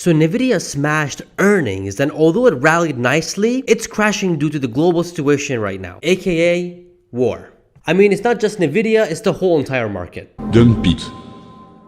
So Nvidia smashed earnings, and although it rallied nicely, it's crashing due to the global situation right now, aka war. I mean, it's not just Nvidia, it's the whole entire market. Dump it.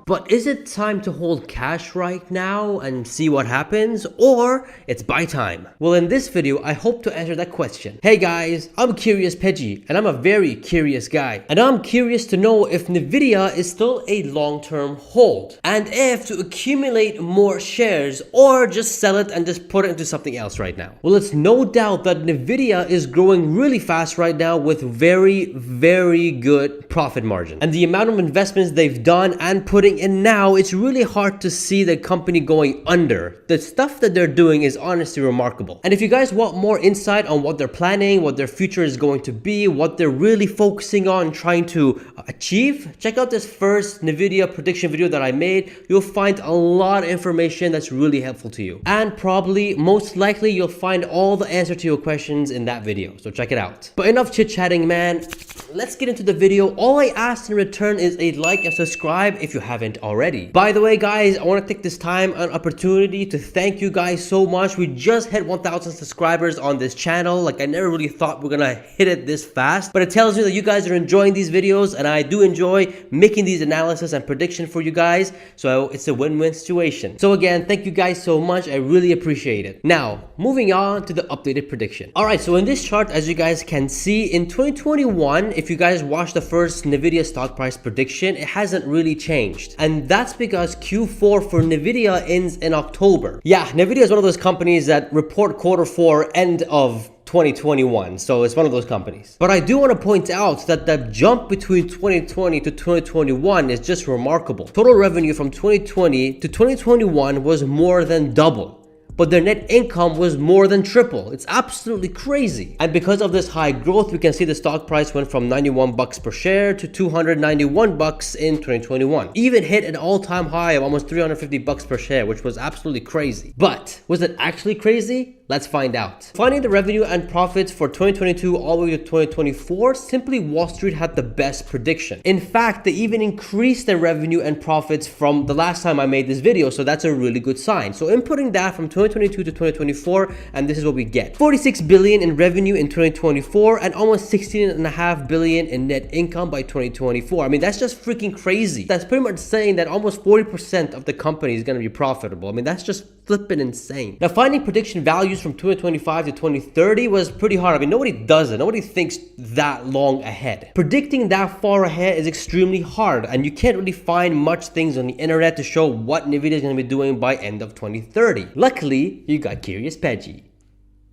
But is it time to hold cash right now and see what happens, or it's buy time? Well, in this video, I hope to answer that question. Hey guys, I'm Curious Pejjy, and I'm a very curious guy. And I'm curious to know if Nvidia is still a long-term hold, and if to accumulate more shares or just sell it and just put it into something else right now. Well, it's no doubt that Nvidia is growing really fast right now with very, very good profit margin. And the amount of investments they've done and putting in now, it's really hard to see the company going under. The stuff that they're doing is honestly remarkable. And if you guys want more insight on what they're planning, what their future is going to be, what they're really focusing on trying to achieve, check out this first Nvidia prediction video that I made. You'll find a lot of information that's really helpful to you. And probably, most likely, you'll find all the answer to your questions in that video. So check it out. But enough chit-chatting, man. Let's get into the video. All I ask in return is a like and subscribe if you haven't already. By the way, guys, I want to take this time and opportunity to thank you guys so much. We just hit 1,000 subscribers on this channel. Like, I never really thought we're gonna hit it this fast, but it tells me that you guys are enjoying these videos, and I do enjoy making these analysis and prediction for you guys. So it's a win-win situation. So again, thank you guys so much. I really appreciate it. Now, moving on to the updated prediction. All right, so in this chart, as you guys can see, in 2021, if you guys watched the first Nvidia stock price prediction, it hasn't really changed. And that's because Q4 for Nvidia ends in October. Yeah, Nvidia is one of those companies that report Q4 end of 2021, so it's one of those companies. But I do want to point out that the jump between 2020 to 2021 is just remarkable. Total revenue from 2020 to 2021 was more than double, but their net income was more than triple. It's absolutely crazy. And because of this high growth, we can see the stock price went from 91 bucks per share to 291 bucks in 2021. Even hit an all-time high of almost 350 bucks per share, which was absolutely crazy. But was it actually crazy? Let's find out. Finding the revenue and profits for 2022 all the way to 2024, simply Wall Street had the best prediction. In fact, they even increased their revenue and profits from the last time I made this video, so that's a really good sign. So inputting that from 2022 to 2024, and this is what we get. 46 billion in revenue in 2024 and almost 16.5 billion in net income by 2024. I mean, that's just freaking crazy. That's pretty much saying that almost 40% of the company is going to be profitable. I mean, that's just flipping insane. Now, finding prediction values from 2025 to 2030 was pretty hard. I mean, nobody does it. Nobody thinks that long ahead. Predicting that far ahead is extremely hard, and you can't really find much things on the internet to show what Nvidia is going to be doing by end of 2030. Luckily, you got Curious Pejjy.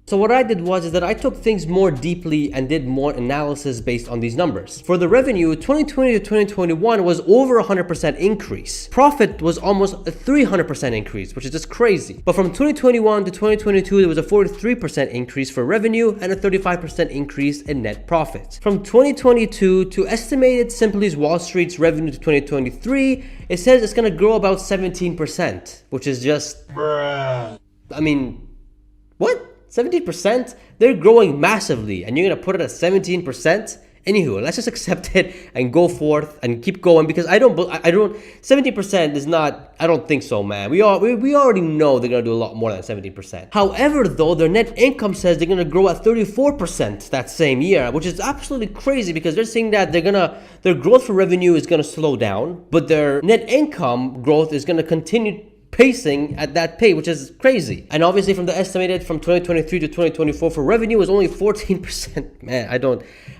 So what I did was that I took things more deeply and did more analysis based on these numbers. For the revenue, 2020 to 2021 was over 100% increase. Profit was almost a 300% increase, which is just crazy. But from 2021 to 2022, there was a 43% increase for revenue and a 35% increase in net profit. From 2022 to estimated simply Wall Street's revenue to 2023, it says it's going to grow about 17%, which is just, I mean, what? 17%? They're growing massively, and you're gonna put it at 17%? Anywho, let's just accept it and go forth and keep going, because I don't 17% is not, I don't think so, man. We already know they're gonna do a lot more than 17%. However, though, their net income says they're gonna grow at 34% that same year, which is absolutely crazy, because they're saying that their growth for revenue is gonna slow down, but their net income growth is gonna continue pacing at that pace, which is crazy. And obviously from the estimated from 2023 to 2024 for revenue was only 14%. Man,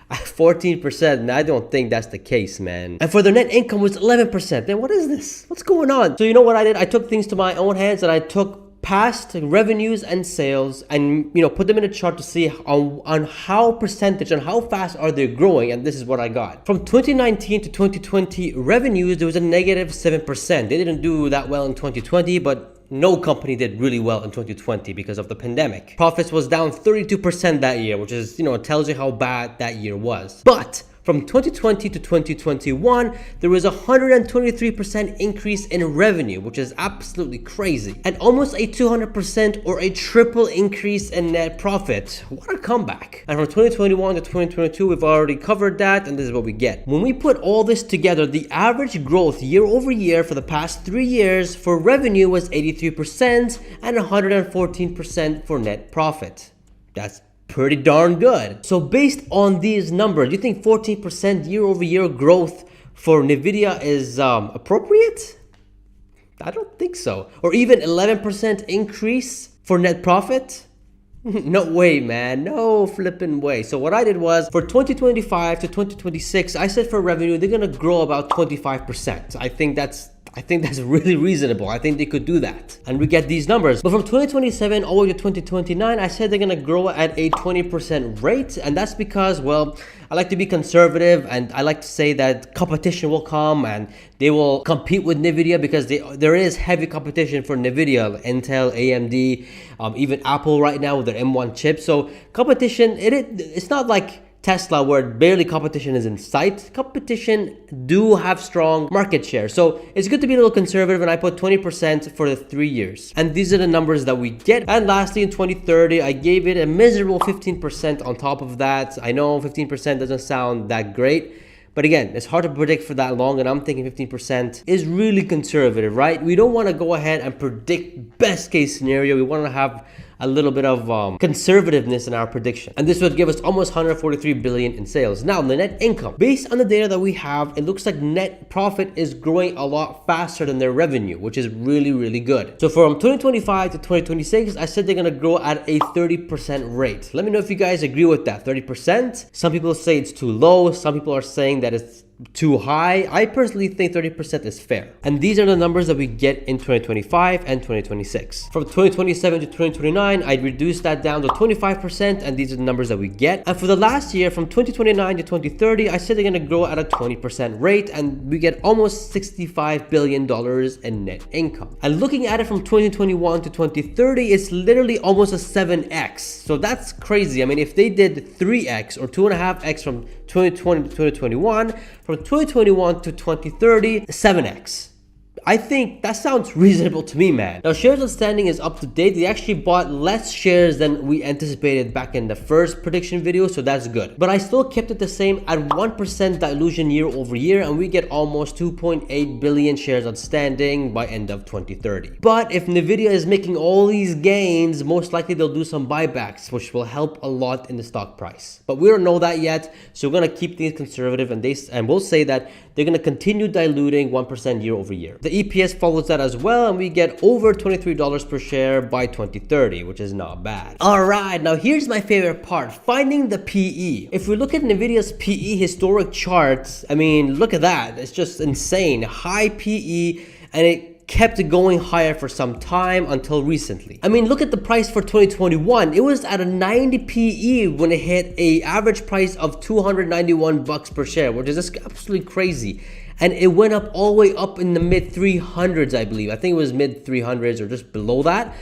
14%, I don't think that's the case, man. And for their net income was 11%. Then what is this? What's going on? So you know what I did? I took things to my own hands, and I took past revenues and sales and, you know, put them in a chart to see on how percentage and how fast are they growing, and this is what I got. From 2019 to 2020 revenues, there was a negative 7%. They didn't do that well in 2020, but no company did really well in 2020 because of the pandemic. Profits was down 32% that year, which is, you know, it tells you how bad that year was. But from 2020 to 2021, there was a 123% increase in revenue, which is absolutely crazy, and almost a 200% or a triple increase in net profit. What a comeback. And from 2021 to 2022, we've already covered that, and this is what we get. When we put all this together, the average growth year over year for the past 3 years for revenue was 83% and 114% for net profit. That's pretty darn good. So based on these numbers, do you think 14% year over year growth for Nvidia is appropriate? I don't think so. Or even 11% increase for net profit? No way, man. No flipping way. So what I did was for 2025 to 2026, I said for revenue, they're going to grow about 25%. I think that's really reasonable. I think they could do that. And we get these numbers. But from 2027 all the way to 2029, I said they're going to grow at a 20% rate. And that's because, well, I like to be conservative, and I like to say that competition will come and they will compete with Nvidia, because there is heavy competition for Nvidia, Intel, AMD, even Apple right now with their M1 chip. So competition, it's not like Tesla, where barely competition is in sight. Competition do have strong market share. So it's good to be a little conservative, and I put 20% for the 3 years. And these are the numbers that we get. And lastly, in 2030, I gave it a miserable 15% on top of that. I know 15% doesn't sound that great, but again, it's hard to predict for that long, and I'm thinking 15% is really conservative, right? We don't want to go ahead and predict best case scenario. We want to have a little bit of conservativeness in our prediction. And this would give us almost 143 billion in sales. Now, the net income. Based on the data that we have, it looks like net profit is growing a lot faster than their revenue, which is really, really good. So from 2025 to 2026, I said they're gonna grow at a 30% rate. Let me know if you guys agree with that, 30%. Some people say it's too low. Some people are saying that it's too high. I personally think 30% is fair. And these are the numbers that we get in 2025 and 2026. From 2027 to 2029, I'd reduce that down to 25%, and these are the numbers that we get. And for the last year, from 2029 to 2030, I said they're gonna grow at a 20% rate, and we get almost $65 billion in net income. And looking at it from 2021 to 2030, it's literally almost a 7x. So that's crazy. I mean, if they did 3x or 2.5x from 2020 to 2021, from 2021 to 2030, 7x. I think that sounds reasonable to me, man. Now, shares outstanding is up to date. They actually bought less shares than we anticipated back in the first prediction video, so that's good. But I still kept it the same at 1% dilution year over year, and we get almost 2.8 billion shares outstanding by end of 2030. But if Nvidia is making all these gains, most likely they'll do some buybacks, which will help a lot in the stock price. But we don't know that yet, so we're gonna keep things conservative, and we'll say that they're gonna continue diluting 1% year over year. The EPS follows that as well, and we get over $23 per share by 2030, which is not bad. All right, now here's my favorite part, finding the PE. If we look at Nvidia's PE historic charts, I mean, look at that. It's just insane. High PE, and it kept going higher for some time until recently. I mean, look at the price for 2021. It was at a 90 PE when it hit a average price of $291 per share, which is just absolutely crazy. And it went up all the way up in the mid 300s, I believe. I think it was mid 300s or just below that.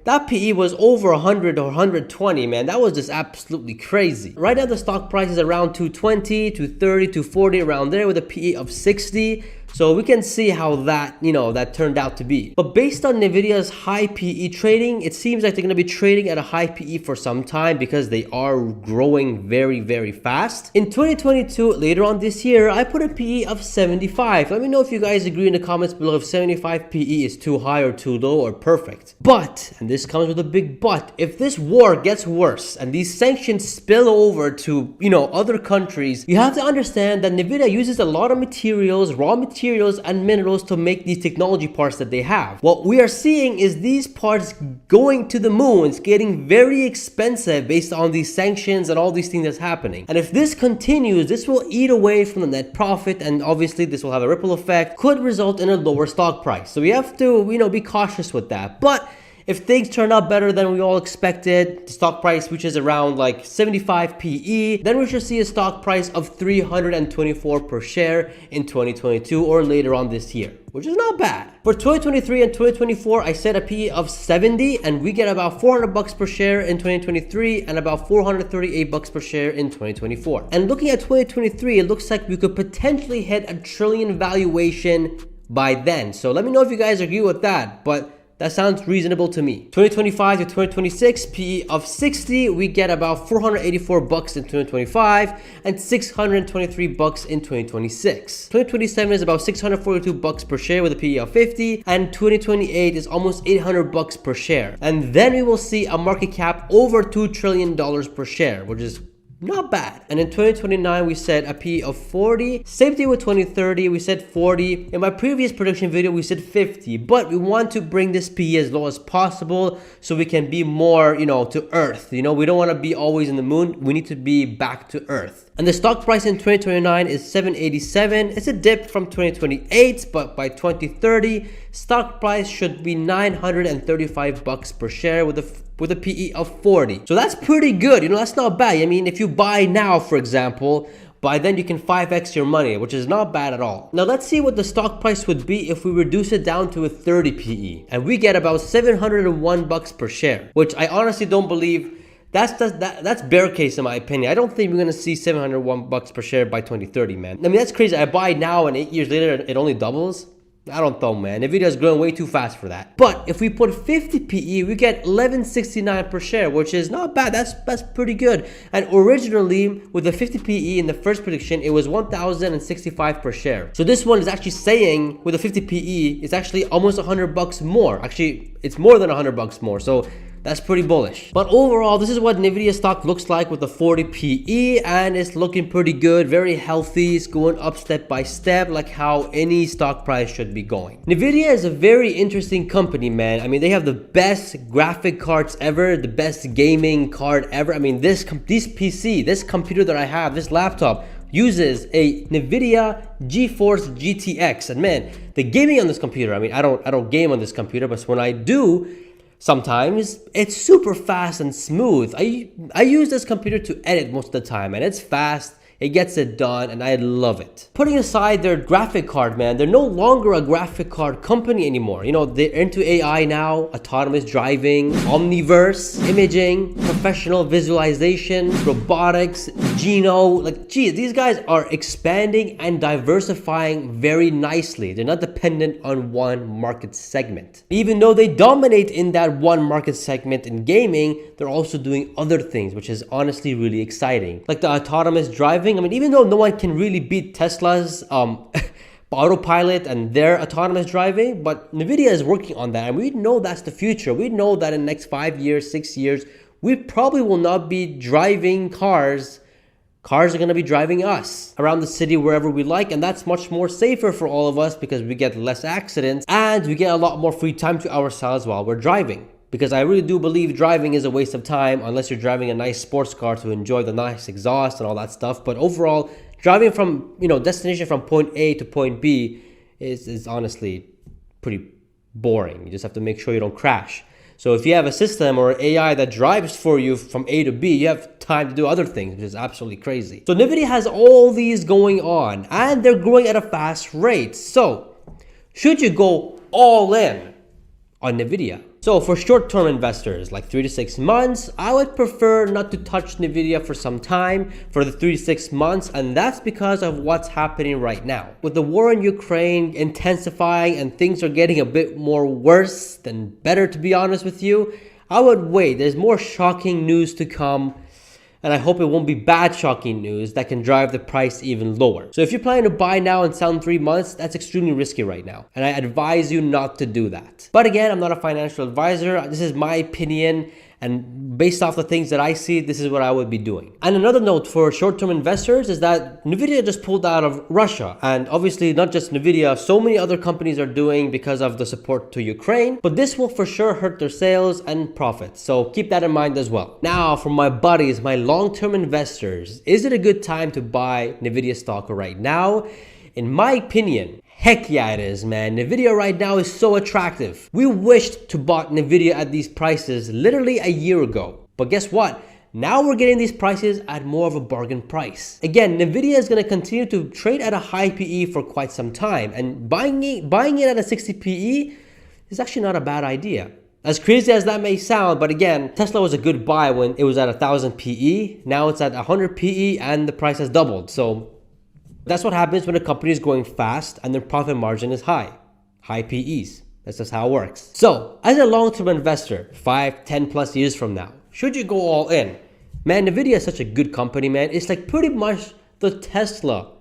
That PE was over 100 or 120, man. That was just absolutely crazy. Right now, the stock price is around 220, 230, 240, around there with a PE of 60. So we can see how that, that turned out to be. But based on Nvidia's high PE trading, it seems like they're going to be trading at a high PE for some time because they are growing very, very fast. In 2022, later on this year, I put a PE of 75. Let me know if you guys agree in the comments below if 75 PE is too high or too low or perfect. But, and this comes with a big but, if this war gets worse and these sanctions spill over to, other countries, you have to understand that Nvidia uses a lot of materials, raw materials and minerals to make these technology parts that they have. What we are seeing is these parts going to the moon. It's getting very expensive based on these sanctions and all these things that's happening. And if this continues, this will eat away from the net profit, and obviously this will have a ripple effect, could result in a lower stock price. So we have to, be cautious with that. But if things turn out better than we all expected, the stock price reaches around like 75 PE, then we should see a stock price of 324 per share in 2022 or later on this year, which is not bad. For 2023 and 2024, I set a PE of 70, and we get about $400 per share in 2023 and about $438 per share in 2024. And looking at 2023, it looks like we could potentially hit $1 trillion valuation by then. So let me know if you guys agree with that, but that sounds reasonable to me. 2025 to 2026, PE of 60, we get about $484 in 2025 and $623 in 2026. 2027 is about $642 per share with a PE of 50, and 2028 is almost $800 per share. And then we will see a market cap over $2 trillion per share, which is not bad. And in 2029, we set a PE of 40. Same thing with 2030, we said 40. In my previous prediction video, we said 50. But we want to bring this PE as low as possible so we can be more, to Earth. We don't want to be always in the moon. We need to be back to Earth. And the stock price in 2029 is $787. It's a dip from 2028, but by 2030, stock price should be $935 per share with a PE of 40. So that's pretty good. That's not bad. I mean, if you buy now, for example, by then you can 5x your money, which is not bad at all. Now let's see what the stock price would be if we reduce it down to a 30 PE, and we get about $701 per share, which I honestly don't believe. That's bear case in my opinion. I don't think we're gonna see $701 per share by 2030, man. I mean, that's crazy. I buy now and 8 years later it only doubles. I don't know, man. Nvidia is growing way too fast for that. But if we put 50 PE, we get $11.69 per share, which is not bad. That's pretty good. And originally, with the 50 PE in the first prediction, it was $1,065 per share. So this one is actually saying with a 50 PE, it's actually almost $100 more. Actually, it's more than $100 more. So that's pretty bullish. But overall, this is what Nvidia stock looks like with the 40 PE, and it's looking pretty good, very healthy. It's going up step by step, like how any stock price should be going. Nvidia is a very interesting company, man. I mean, they have the best graphic cards ever, the best gaming card ever. I mean, this computer that I have, this laptop, uses a Nvidia GeForce GTX, and man, the gaming on this computer, I mean, I don't game on this computer, but when I do, sometimes it's super fast and smooth. I use this computer to edit most of the time, and it's fast, it gets it done, and I love it. Putting aside their graphic card, man, they're no longer a graphic card company anymore. They're into AI now, autonomous driving, Omniverse, imaging, professional visualization, robotics, these guys are expanding and diversifying very nicely. They're not dependent on one market segment. Even though they dominate in that one market segment in gaming, they're also doing other things, which is honestly really exciting. Like the autonomous driving. I mean, even though no one can really beat Tesla's autopilot and their autonomous driving, but Nvidia is working on that, and we know that's the future. We know that in the next 5 years, 6 years, we probably will not be driving cars. Cars are going to be driving us around the city wherever we like, and that's much more safer for all of us because we get less accidents and we get a lot more free time to ourselves while we're driving. Because I really do believe driving is a waste of time unless you're driving a nice sports car to enjoy the nice exhaust and all that stuff. But overall, driving from, destination from point A to point B is honestly pretty boring. You just have to make sure you don't crash. So if you have a system or AI that drives for you from A to B, you have time to do other things, which is absolutely crazy. So Nvidia has all these going on, and they're growing at a fast rate. So should you go all in on Nvidia? So for short-term investors, like 3 to 6 months, I would prefer not to touch Nvidia for some time for the 3 to 6 months, and that's because of what's happening right now. With the war in Ukraine intensifying and things are getting a bit more worse than better, to be honest with you, I would wait. There's more shocking news to come, and I hope it won't be bad shocking news that can drive the price even lower. So if you're planning to buy now and sell in 3 months, that's extremely risky right now, and I advise you not to do that. But again, I'm not a financial advisor. This is my opinion, and based off the things that I see, this is what I would be doing. And another note for short-term investors is that Nvidia just pulled out of Russia, and obviously not just Nvidia, so many other companies are doing because of the support to Ukraine, but this will for sure hurt their sales and profits, so keep that in mind as well. Now for my buddies, my long-term investors, is it a good time to buy Nvidia stock right now? In my opinion, heck yeah it is, man. Nvidia right now is so attractive. We wished to bought Nvidia at these prices literally a year ago. But guess what? Now we're getting these prices at more of a bargain price. Again, Nvidia is going to continue to trade at a high PE for quite some time, and buying it at a 60 PE is actually not a bad idea. As crazy as that may sound, but again, Tesla was a good buy when it was at 1,000 PE. Now it's at 100 PE and the price has doubled. So that's what happens when a company is growing fast and their profit margin is high. High PEs. That's just how it works. So as a long-term investor, 5, 10 plus years from now, should you go all in? Man, Nvidia is such a good company, man. It's like pretty much the Tesla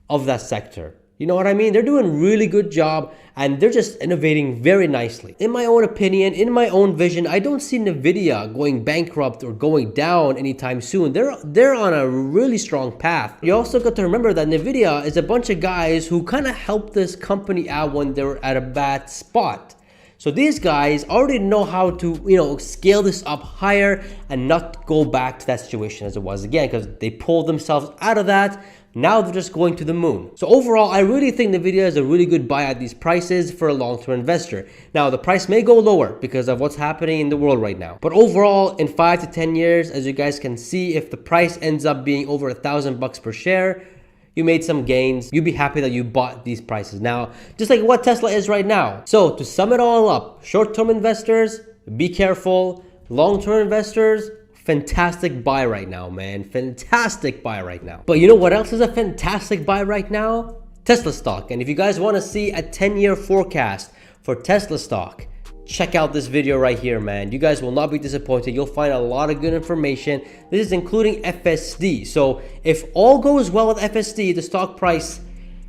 of that sector. You know what I mean? They're doing a really good job and they're just innovating very nicely. In my own opinion, in my own vision, I don't see Nvidia going bankrupt or going down anytime soon. They're on a really strong path. You also got to remember that Nvidia is a bunch of guys who kind of helped this company out when they were at a bad spot. So these guys already know how to, scale this up higher and not go back to that situation as it was again, because they pulled themselves out of that. Now they're just going to the moon. So overall, I really think Nvidia is a really good buy at these prices for a long-term investor. Now, the price may go lower because of what's happening in the world right now. But overall, in 5 to 10 years, as you guys can see, if the price ends up being over $1,000 per share, you made some gains. You'd be happy that you bought these prices now, just like what Tesla is right now. So to sum it all up, short-term investors, be careful. Long-term investors, fantastic buy right now, man. Fantastic buy right now. But you know what else is a fantastic buy right now? Tesla stock. And if you guys want to see a 10-year forecast for Tesla stock, check out this video right here, man. You guys will not be disappointed. You'll find a lot of good information. This is including FSD. So if all goes well with FSD, the stock price,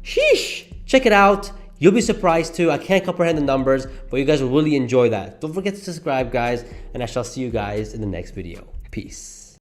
sheesh, check it out. You'll be surprised too. I can't comprehend the numbers, but you guys will really enjoy that. Don't forget to subscribe, guys, and I shall see you guys in the next video. Peace.